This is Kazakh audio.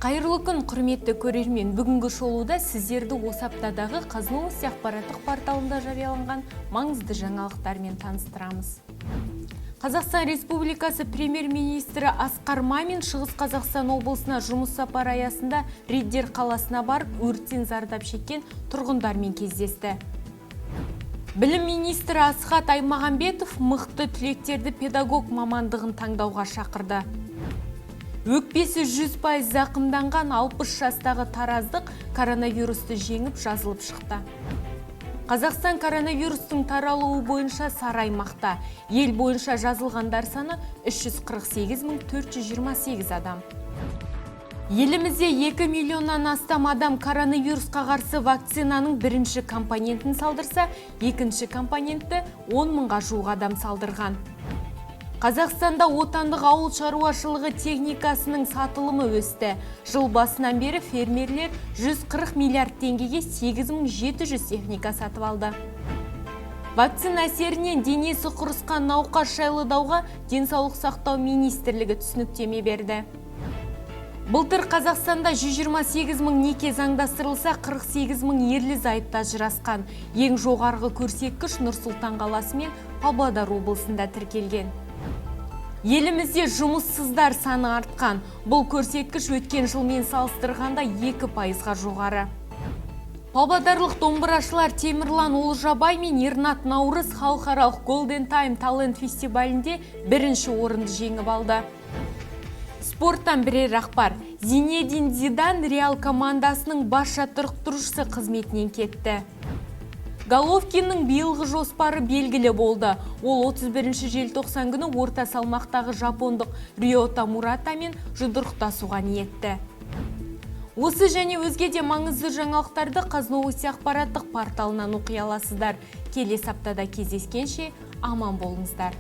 Қайырлы күн, құрметті көрермен. Бүгінгі шолуда сіздерді осы аптадағы Қазновости ақпараттық порталында жарияланған маңызды жаңалықтармен таныстырамыз. Қазақстан Республикасы премьер-министрі Асқар Мамин Шығыс Қазақстан облысына жұмыс сапары аясында Риддер қаласына барып, өрттен зардап шеккен тұрғындармен кездесті. Білім министрі Асхат Аймағамбетов мықты түлектерді педагог мамандығын таңдауға шақырды. Өкпесі 100% зақымданған 60 жастағы тараздық коронавирусты жеңіп жазылып шықты. Қазақстан коронавирустың таралуы бойынша сары аймақта. Ел бойынша жазылғандар саны 348.428 адам. Елімізде 2 миллионнан астам адам коронавирусқа қарсы вакцинаның бірінші компонентін салдырса, екінші компонентті 10 мыңға жуық адам салдырған. Қазақстанда отандық ауыл шаруашылығы техникасының сатылымы өсті. Жыл басынан бері фермерлер 140 миллиард теңгеге 8700 техника сатып алды. Вакцина әсерінен денесі құрысқан науқас шайлыдауға денсаулық сақтау министрлігі түсініктеме берді. Былтыр Қазақстанда 128 мың неке заңдастырылса, 48 мың ерлі-зайыпты ажырасқан. Ең жоғарғы көрсеткіш Нұр-Сұлтан қаласы мен Павлодар облысында тіркелген. Елімізде жұмыссыздар саны артқан. Бұл көрсеткіш өткен жылмен салыстырғанда 2%-ға жоғары. Павлодарлық домбырашылар Темірлан Олжабай мен Ернат Наурыз халықаралық Golden Time Talent фестивалінде бірінші орынды жеңіп алды. Спорттан бірер ақпар. Зинедин Зидан Реал командасының бас жаттықтырушысы қызметінен кетті. Головкиннің биылғы жоспары белгілі болды. Ол 31 желтоқсан күні орта салмақтағы жапондық Риота Муратамен жұдырықтасуға ниетті. Осы және өзге де маңызды жаңалықтарды Қазновости ақпараттық порталынан оқи аласыздар. Келесі аптада кездескенше аман болыңыздар.